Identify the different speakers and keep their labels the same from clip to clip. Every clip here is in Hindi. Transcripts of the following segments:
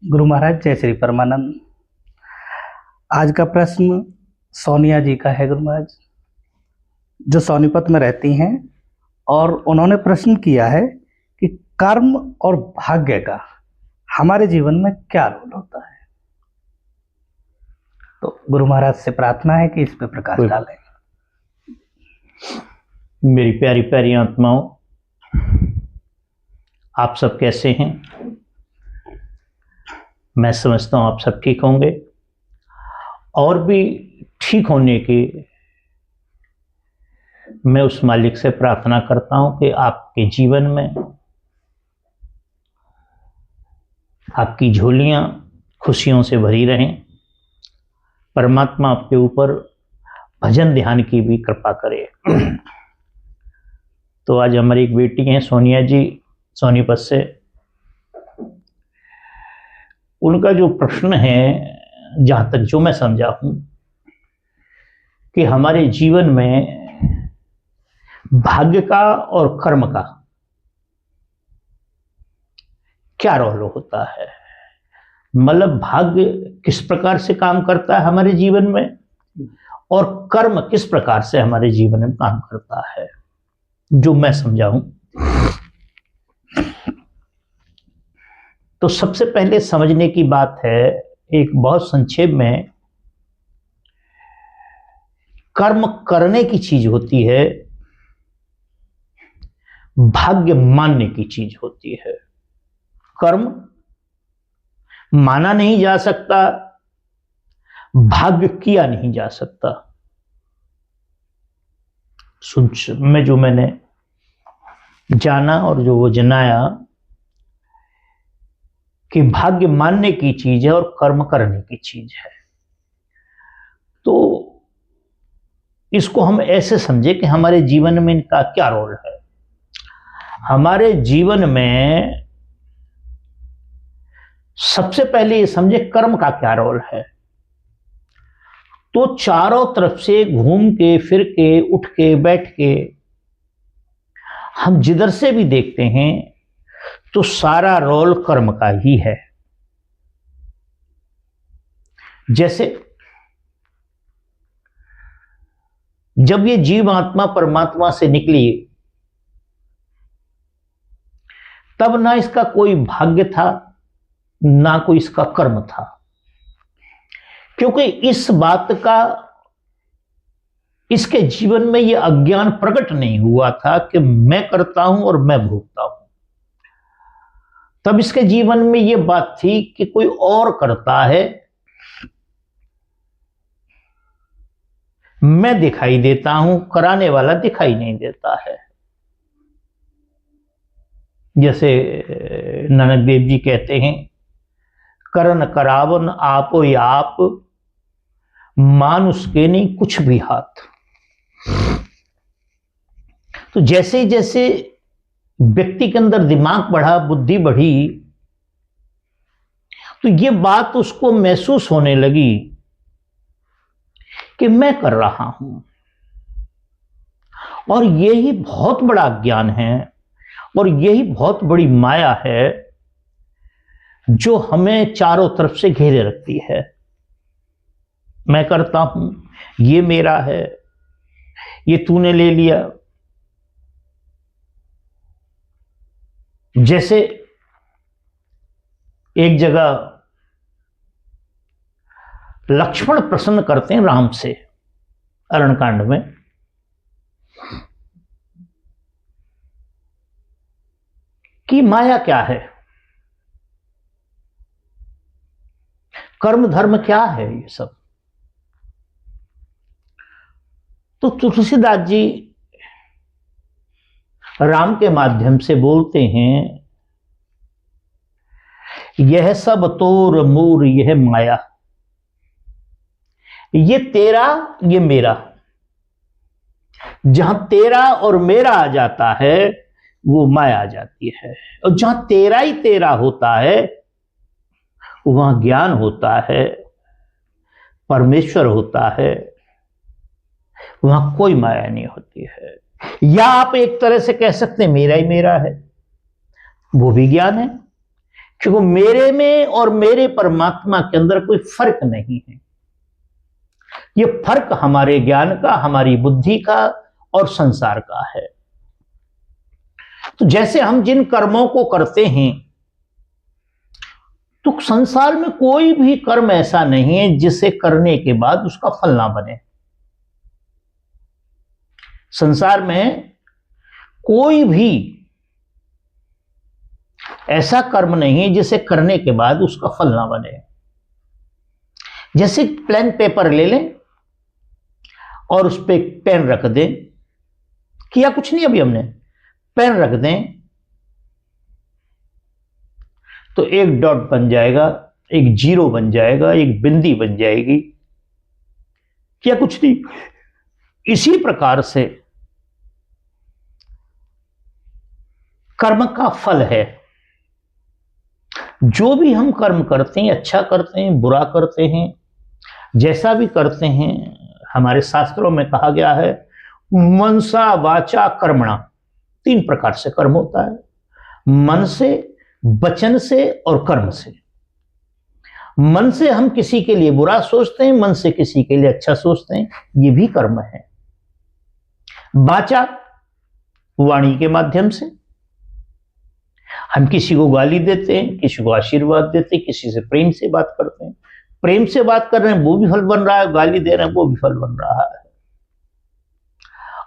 Speaker 1: गुरु महाराज जय श्री परमानंद। आज का प्रश्न सोनिया जी का है। गुरु महाराज जो सोनीपत में रहती हैं और उन्होंने प्रश्न किया है कि कर्म और भाग्य का हमारे जीवन में क्या रोल होता है। तो गुरु महाराज से प्रार्थना है कि इस पे प्रकाश डालें।
Speaker 2: मेरी प्यारी प्यारी आत्माओं, आप सब कैसे हैं? मैं समझता हूं आप सब ठीक होंगे और भी ठीक होने की मैं उस मालिक से प्रार्थना करता हूं कि आपके जीवन में आपकी झोलियां खुशियों से भरी रहें। परमात्मा आपके ऊपर भजन ध्यान की भी कृपा करे। तो आज हमारी एक बेटी हैं सोनिया जी, सोनीपत से। उनका जो प्रश्न है, जहां तक जो मैं समझा हूं, कि हमारे जीवन में भाग्य का और कर्म का क्या रोल होता है। मतलब भाग्य किस प्रकार से काम करता है हमारे जीवन में और कर्म किस प्रकार से हमारे जीवन में काम करता है, जो मैं समझाऊं। तो सबसे पहले समझने की बात है, एक बहुत संक्षेप में, कर्म करने की चीज होती है, भाग्य मानने की चीज होती है। कर्म माना नहीं जा सकता, भाग्य किया नहीं जा सकता। में जो मैंने जाना और जो वो जनाया कि भाग्य मानने की चीज है और कर्म करने की चीज है। तो इसको हम ऐसे समझे कि हमारे जीवन में इनका क्या रोल है। हमारे जीवन में सबसे पहले ये समझे कर्म का क्या रोल है। तो चारों तरफ से घूम के फिर के उठ के बैठ के हम जिधर से भी देखते हैं तो सारा रोल कर्म का ही है। जैसे जब ये जीव आत्मा परमात्मा से निकली, तब ना इसका कोई भाग्य था ना कोई इसका कर्म था, क्योंकि इस बात का इसके जीवन में यह अज्ञान प्रकट नहीं हुआ था कि मैं करता हूं और मैं भोगता हूं। तब इसके जीवन में यह बात थी कि कोई और करता है, मैं दिखाई देता हूं, कराने वाला दिखाई नहीं देता है। जैसे नानक देव जी कहते हैं, करन करावन आपो आप, मानुष के नहीं कुछ भी हाथ। तो जैसे जैसे व्यक्ति के अंदर दिमाग बढ़ा, बुद्धि बढ़ी, तो ये बात उसको महसूस होने लगी कि मैं कर रहा हूं। और यही बहुत बड़ा ज्ञान है और यही बहुत बड़ी माया है जो हमें चारों तरफ से घेरे रखती है। मैं करता हूं, ये मेरा है, ये तूने ले लिया। जैसे एक जगह लक्ष्मण प्रसन्न करते हैं राम से अरण्यकांड में, कि माया क्या है, कर्म धर्म क्या है, ये सब। तो तुलसीदास जी राम के माध्यम से बोलते हैं, यह सब तोर मूर यह माया, ये तेरा ये मेरा। जहां तेरा और मेरा आ जाता है वो माया आ जाती है, और जहां तेरा ही तेरा होता है वहां ज्ञान होता है, परमेश्वर होता है, वहां कोई माया नहीं होती है। या आप एक तरह से कह सकते हैं मेरा ही मेरा है, वो भी ज्ञान है, क्योंकि मेरे में और मेरे परमात्मा के अंदर कोई फर्क नहीं है। ये फर्क हमारे ज्ञान का, हमारी बुद्धि का और संसार का है। तो जैसे हम जिन कर्मों को करते हैं, तो संसार में कोई भी कर्म ऐसा नहीं है जिसे करने के बाद उसका फल ना बने। संसार में कोई भी ऐसा कर्म नहीं है जिसे करने के बाद उसका फल ना बने। जैसे प्लेन पेपर ले लें और उस पर पेन रख दें, किया कुछ नहीं अभी हमने, पेन रख दें तो एक डॉट बन जाएगा, एक जीरो बन जाएगा, एक बिंदी बन जाएगी, किया कुछ नहीं। इसी प्रकार से कर्म का फल है। जो भी हम कर्म करते हैं, अच्छा करते हैं, बुरा करते हैं, जैसा भी करते हैं, हमारे शास्त्रों में कहा गया है मनसा वाचा कर्मणा, 3 प्रकार से कर्म होता है, मन से, वचन से और कर्म से। मन से हम किसी के लिए बुरा सोचते हैं, मन से किसी के लिए अच्छा सोचते हैं, ये भी कर्म है। वाचा, वाणी के माध्यम से हम किसी को गाली देते हैं, किसी को आशीर्वाद देते हैं, किसी से प्रेम से बात करते हैं। प्रेम से बात कर रहे हैं वो भी फल बन रहा है, गाली दे रहे हैं वो भी फल बन रहा है।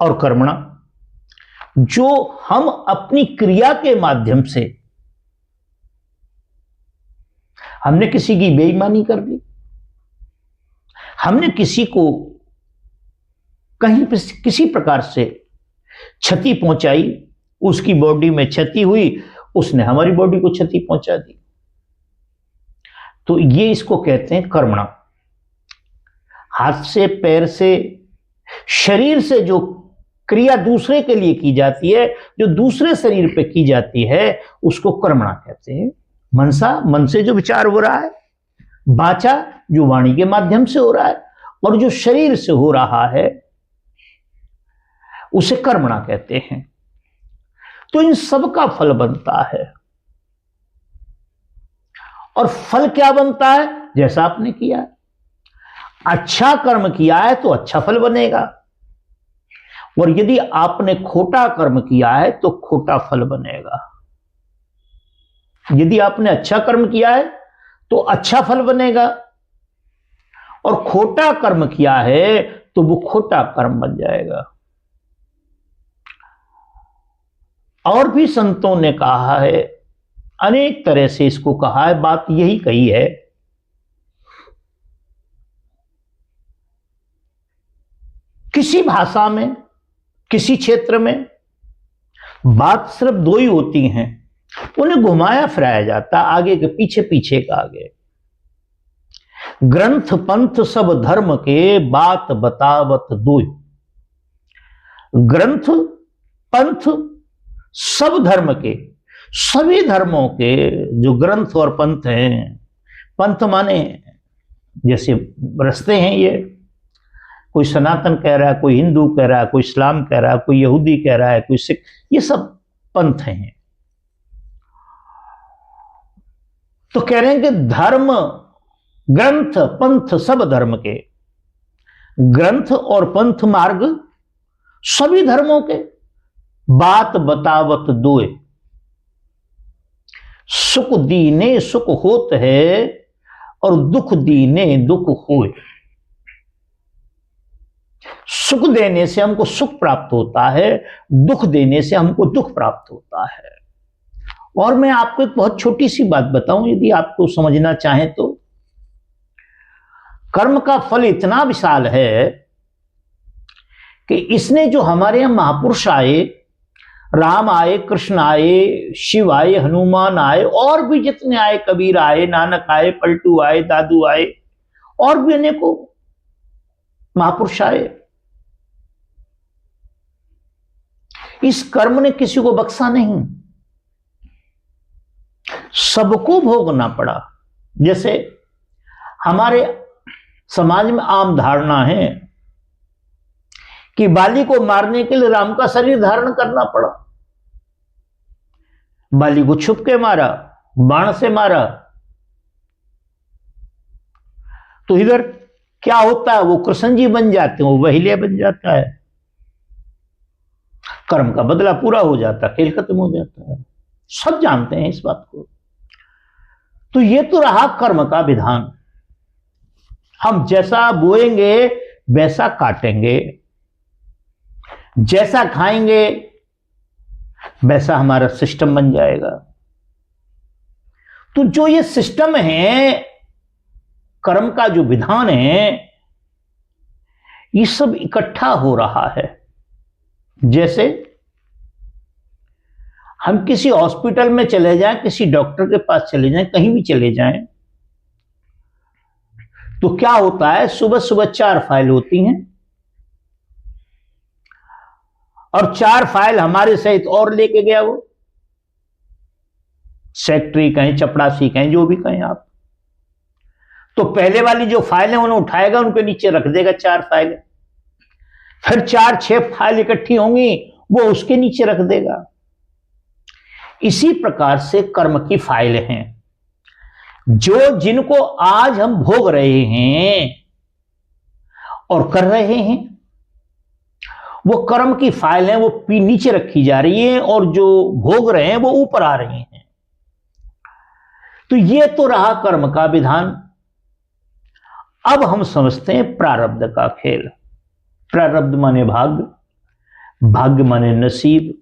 Speaker 2: और कर्मणा, जो हम अपनी क्रिया के माध्यम से, हमने किसी की बेईमानी कर दी, हमने किसी को कहीं पे किसी प्रकार से क्षति पहुंचाई, उसकी बॉडी में क्षति हुई, उसने हमारी बॉडी को क्षति पहुंचा दी, तो ये इसको कहते हैं कर्मणा। हाथ से, पैर से, शरीर से जो क्रिया दूसरे के लिए की जाती है, जो दूसरे शरीर पे की जाती है, उसको कर्मणा कहते हैं। मनसा, मन से जो विचार हो रहा है, वाचा जो वाणी के माध्यम से हो रहा है, और जो शरीर से हो रहा है उसे कर्मणा कहते हैं। तो इन सब का फल बनता है। और फल क्या बनता है? जैसा आपने किया, अच्छा कर्म किया है तो अच्छा फल बनेगा, और यदि आपने खोटा कर्म किया है तो खोटा फल बनेगा। यदि आपने अच्छा कर्म किया है तो अच्छा फल बनेगा, और खोटा कर्म किया है तो वो खोटा कर्म बन जाएगा। और भी संतों ने कहा है, अनेक तरह से इसको कहा है, बात यही कही है किसी भाषा में, किसी क्षेत्र में बात सिर्फ 2 ही होती हैं, उन्हें घुमाया फिराया जाता, आगे के पीछे, पीछे का आगे। ग्रंथ पंथ सब धर्म के, बात बतावत 2। ग्रंथ पंथ सब धर्म के, सभी धर्मों के जो ग्रंथ और पंथ हैं, पंथ माने जैसे रस्ते हैं, ये कोई सनातन कह रहा है, कोई हिंदू कह रहा है, कोई इस्लाम कह रहा है, कोई यहूदी कह रहा है, कोई सिख, ये सब पंथ हैं। तो कह रहे हैं कि धर्म, ग्रंथ पंथ सब धर्म के, ग्रंथ और पंथ मार्ग सभी धर्मों के, बात बतावत 2। सुख दीने सुख होत है, और दुख दीने दुख होए। सुख देने से हमको सुख प्राप्त होता है, दुख देने से हमको दुख प्राप्त होता है। और मैं आपको एक बहुत छोटी सी बात बताऊं, यदि आपको समझना चाहें तो, कर्म का फल इतना विशाल है कि इसने जो हमारे यहां महापुरुष आए, राम आए, कृष्ण आए, शिव आए, हनुमान आए, और भी जितने आए, कबीर आए, नानक आए, पलटू आए, दादू आए, और भी अनेकों महापुरुष आए, इस कर्म ने किसी को बख्शा नहीं, सबको भोगना पड़ा। जैसे हमारे समाज में आम धारणा है कि बाली को मारने के लिए राम का शरीर धारण करना पड़ा। बाली को छुप के मारा, बाण से मारा, तो इधर क्या होता है, वो कृष्ण जी बन जाते हैं, वो बहिलिया बन जाता है, कर्म का बदला पूरा हो जाता है, खेल खत्म हो जाता है। सब जानते हैं इस बात को। तो ये तो रहा कर्म का विधान। हम जैसा बोएंगे वैसा काटेंगे, जैसा खाएंगे वैसा हमारा सिस्टम बन जाएगा। तो जो ये सिस्टम है, कर्म का जो विधान है, ये सब इकट्ठा हो रहा है। जैसे हम किसी हॉस्पिटल में चले जाएं, किसी डॉक्टर के पास चले जाएं, कहीं भी चले जाएं, तो क्या होता है, सुबह सुबह 4 फाइल होती हैं, और 4 फाइल हमारे सहित और लेके गया वो सेक्रेटरी कहें, चपड़ासी कहें, जो भी कहें आप। तो पहले वाली जो फाइल है उन्हें उठाएगा, उनके नीचे रख देगा 4 फाइल, फिर 4-6 फाइल इकट्ठी होंगी, वो उसके नीचे रख देगा। इसी प्रकार से कर्म की फाइलें हैं, जो जिनको आज हम भोग रहे हैं और कर रहे हैं, वो कर्म की फाइल है, वो नीचे रखी जा रही है, और जो भोग रहे हैं वो ऊपर आ रही हैं। तो ये तो रहा कर्म का विधान। अब हम समझते हैं प्रारब्ध का खेल। प्रारब्ध माने भाग्य, भाग्य माने नसीब,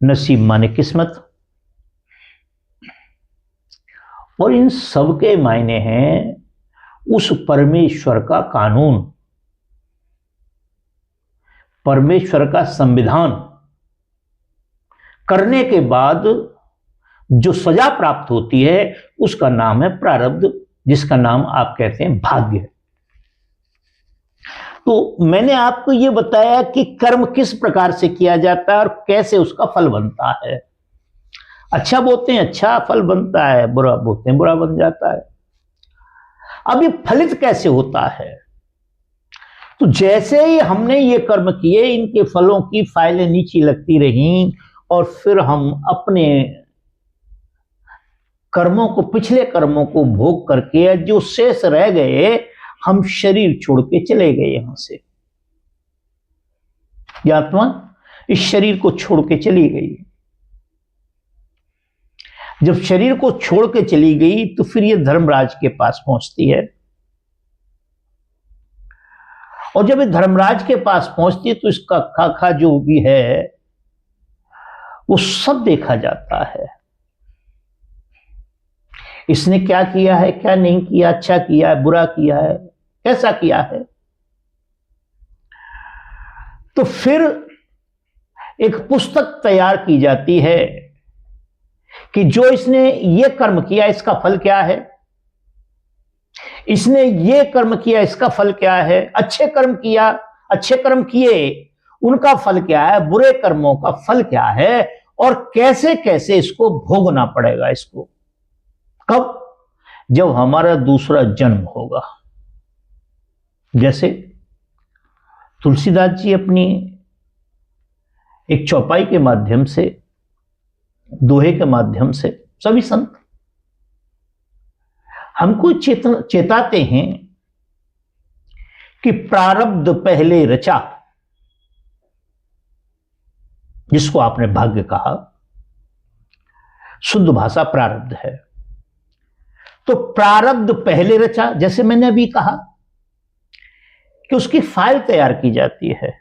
Speaker 2: नसीब माने किस्मत, और इन सब के मायने हैं उस परमेश्वर का कानून, परमेश्वर का संविधान। करने के बाद जो सजा प्राप्त होती है उसका नाम है प्रारब्ध, जिसका नाम आप कहते हैं भाग्य। तो मैंने आपको यह बताया कि कर्म किस प्रकार से किया जाता है और कैसे उसका फल बनता है। अच्छा बोलते हैं अच्छा फल बनता है, बुरा बोलते हैं बुरा बन जाता है। अब ये फलित कैसे होता है? तो जैसे ही हमने ये कर्म किए, इनके फलों की फाइलें नीचे लगती रहीं, और फिर हम अपने कर्मों को, पिछले कर्मों को भोग करके जो शेष रह गए, हम शरीर छोड़ के चले गए यहां से। ये आत्मा इस शरीर को छोड़ के चली गई। जब शरीर को छोड़ के चली गई तो फिर ये धर्मराज के पास पहुंचती है, और जब ये धर्मराज के पास पहुंचती है तो इसका खाखा जो भी है वो सब देखा जाता है। इसने क्या किया है, क्या नहीं किया, अच्छा किया है, बुरा किया है, कैसा किया है। तो फिर एक पुस्तक तैयार की जाती है कि जो इसने ये कर्म किया इसका फल क्या है, इसने ये कर्म किया इसका फल क्या है, अच्छे कर्म किया, अच्छे कर्म किए उनका फल क्या है, बुरे कर्मों का फल क्या है, और कैसे कैसे इसको भोगना पड़ेगा। इसको कब? जब हमारा दूसरा जन्म होगा। जैसे तुलसीदास जी अपनी एक चौपाई के माध्यम से, दोहे के माध्यम से, सभी संत हमको चेताते हैं कि प्रारब्ध पहले रचा, जिसको आपने भाग्य कहा, शुद्ध भाषा प्रारब्ध है। तो प्रारब्ध पहले रचा, जैसे मैंने अभी कहा कि उसकी फाइल तैयार की जाती है,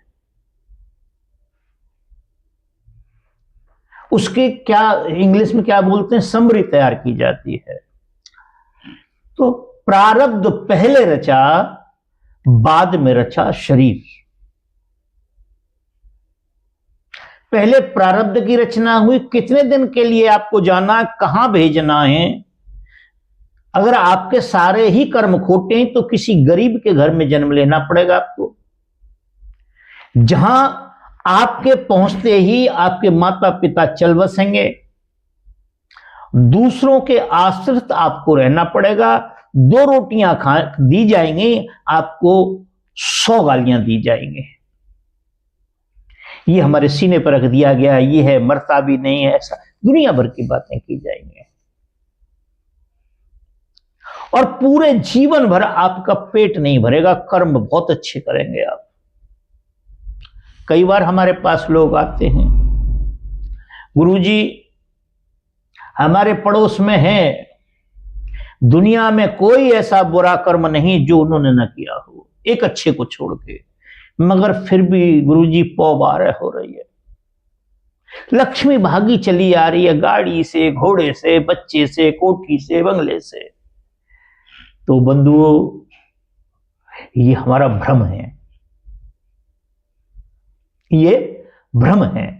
Speaker 2: उसके क्या इंग्लिश में क्या बोलते हैं, समरी तैयार की जाती है। तो प्रारब्ध पहले रचा, बाद में रचा शरीर। पहले प्रारब्ध की रचना हुई, कितने दिन के लिए आपको जाना, कहां भेजना है। अगर आपके सारे ही कर्म खोटे हैं तो किसी गरीब के घर में जन्म लेना पड़ेगा आपको, जहां आपके पहुंचते ही आपके माता पिता चल बसेंगे, दूसरों के आश्रित आपको रहना पड़ेगा, 2 रोटियां दी जाएंगी, आपको 100 गालियां दी जाएंगी। ये हमारे सीने पर रख दिया गया, ये है, मरता भी नहीं है, ऐसा दुनिया भर की बातें की जाएंगी। और पूरे जीवन भर आपका पेट नहीं भरेगा, कर्म बहुत अच्छे करेंगे आप। कई बार हमारे पास लोग आते हैं, गुरुजी हमारे पड़ोस में है, दुनिया में कोई ऐसा बुरा कर्म नहीं जो उन्होंने न किया हो, एक अच्छे को छोड़ के, मगर फिर भी गुरुजी पौ बारह हो रही है, लक्ष्मी भागी चली आ रही है, गाड़ी से, घोड़े से, बच्चे से, कोठी से, बंगले से। तो बंधुओं, ये हमारा भ्रम है, ये भ्रम है।